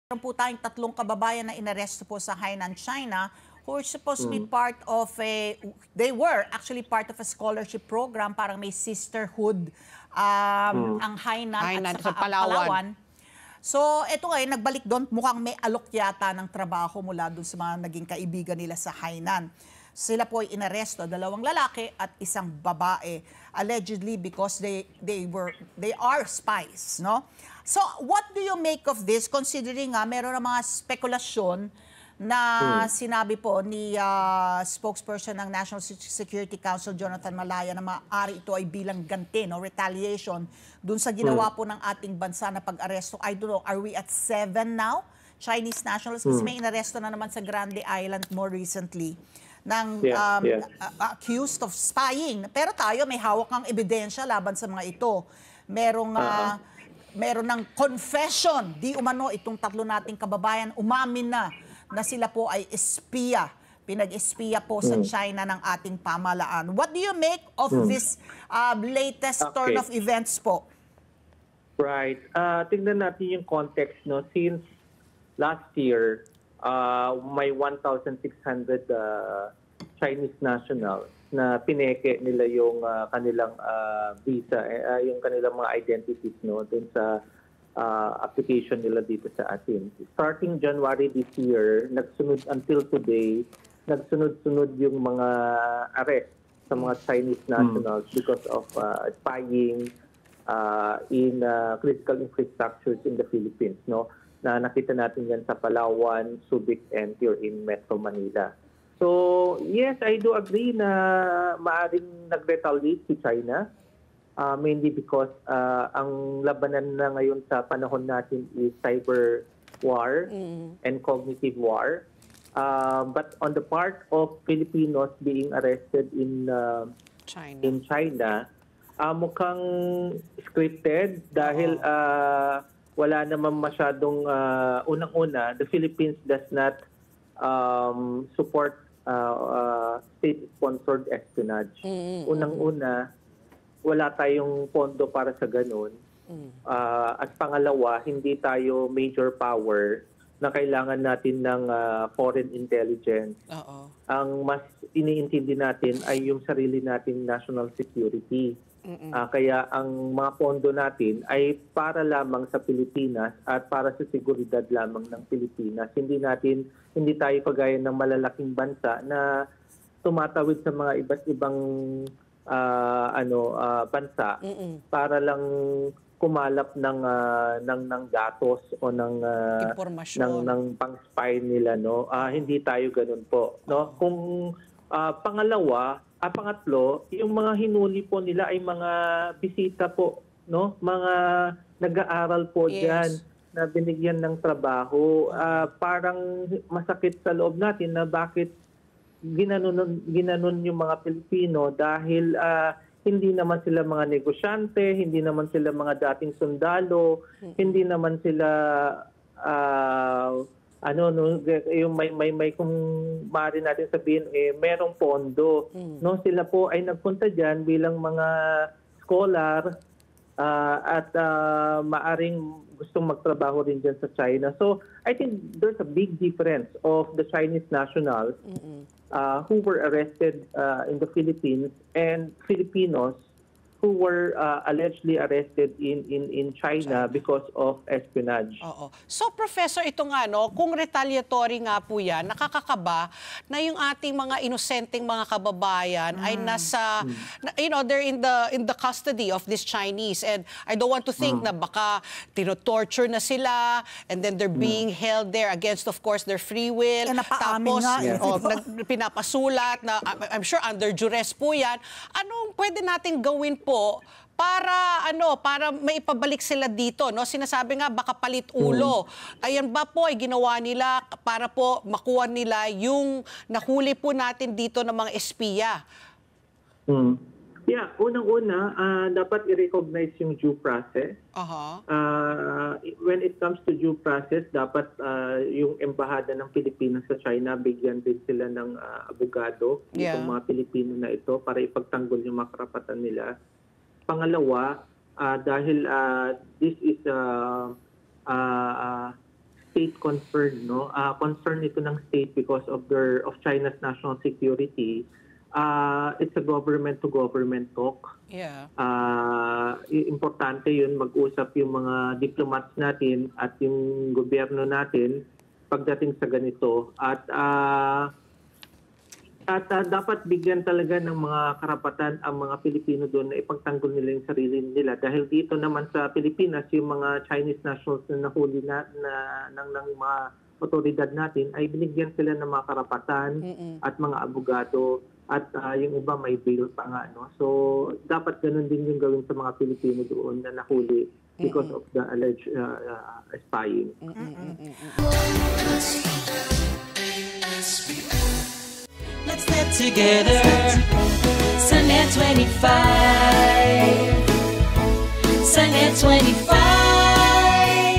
Meron po tayong tatlong kababayan na inaresto po sa Hainan, China, who are supposed to be part of they were actually part of a scholarship program, parang may sisterhood ang Hainan at Sa saka ang Palawan. So, eto nga, nagbalik doon, mukhang may alok yata ng trabaho mula doon sa mga naging kaibigan nila sa Hainan. Sila po ay inaresto, dalawang lalaki at isang babae, allegedly because they are spies, no? So, what do you make of this considering meron na mga spekulasyon na sinabi po ni spokesperson ng National Security Council, Jonathan Malaya, na maaari ito ay bilang ganti, no, retaliation dun sa ginawa po ng ating bansa na pag-aresto. I don't know, are we at 7 now? Chinese nationals, kasi may inaresto na naman sa Grande Island more recently ng accused of spying. Pero tayo may hawak ng ebidensya laban sa mga ito. Meron ng confession, di umano itong tatlo nating kababayan, umamin na sila po ay espiya, pinag-espiya po sa China ng ating pamahalaan. What do you make of this latest turn of events po? Right. Tingnan natin yung context, no? Since last year, may 1,600 Chinese nationals na pineke nila yung kanilang visa, yung kanilang mga identities, no, dun sa application nila dito sa atin. Starting January this year, nagsunod until today, nagsunod-sunod yung mga arrest sa mga Chinese nationals because of spying in critical infrastructures in the Philippines, no? Na nakita natin yan sa Palawan, Subic, and here in Metro Manila. So, yes, I do agree na maaring nag-retaliate si China, mainly because ang labanan na ngayon sa panahon natin is cyber war and cognitive war. But on the part of Filipinos being arrested in China, mukhang scripted dahil wala naman masyadong unang-una, the Philippines does not support state-sponsored espionage. Unang-una, wala tayong pondo para sa ganun. At pangalawa, hindi tayo major power na kailangan natin ng foreign intelligence. Ang mas iniintindi natin ay yung sarili nating national security. Kaya ang mga pondo natin ay para lamang sa Pilipinas at para sa seguridad lamang ng Pilipinas. Hindi tayo kagaya ng malalaking bansa na tumatawid sa mga iba't ibang bansa para lang kumalap ng datos o ng pang-spy nila, no. Hindi tayo ganoon po, no. Kung pangatlo, yung mga hinuli po nila ay mga bisita po, no? Mga nag-aaral po diyan na binigyan ng trabaho. Parang masakit sa loob natin na bakit ginanon yung mga Pilipino dahil hindi naman sila mga negosyante, hindi naman sila mga dating sundalo, hindi naman sila yung may kung maaari natin sabihin merong pondo, no? Sila po ay nagpunta diyan bilang mga scholar at maaring gustong magtrabaho rin diyan sa China. So I think there's a big difference of the Chinese nationals who were arrested in the Philippines and Filipinos who were allegedly arrested in China because of espionage. So, Professor, ito nga, no, kung retaliatory nga po yan, nakakakaba na yung ating mga inosenteng mga kababayan ay nasa, they're in the custody of this Chinese. And I don't want to think na baka tinotorture na sila and then they're being held there against, of course, their free will. Tapos, pinapasulat na, I'm sure, under duress po yan. Anong pwede natin gawin po para maipabalik sila dito, no? Sinasabi nga baka palit ulo. Ayan ba po ay ginawa nila para po makuha nila yung nahuli po natin dito ng mga espiya? Yeah, unang-una, dapat i-recognize yung due process. When it comes to due process, dapat yung embahada ng Pilipinas sa China, bigyan din sila ng abogado, itong mga Pilipino na ito, para ipagtanggol yung mga karapatan nila. Pangalawa, dahil this is state concern, no? Concern ito ng state because of China's national security. It's a government to government talk. Yeah. Importante yun, mag-usap yung mga diplomats natin at yung gobyerno natin pagdating sa ganito. At dapat bigyan talaga ng mga karapatan ang mga Pilipino doon na ipagtanggol nila yung sarili nila. Dahil dito naman sa Pilipinas, yung mga Chinese nationals na nahuli ng mga otoridad natin ay binigyan sila ng mga karapatan at mga abogado. At yung iba may bail pa nga. No? So, dapat ganun din yung gawin sa mga Pilipino doon na nahuli because of the alleged spying. Let's get together. Sunnet 25. Sunnet 25.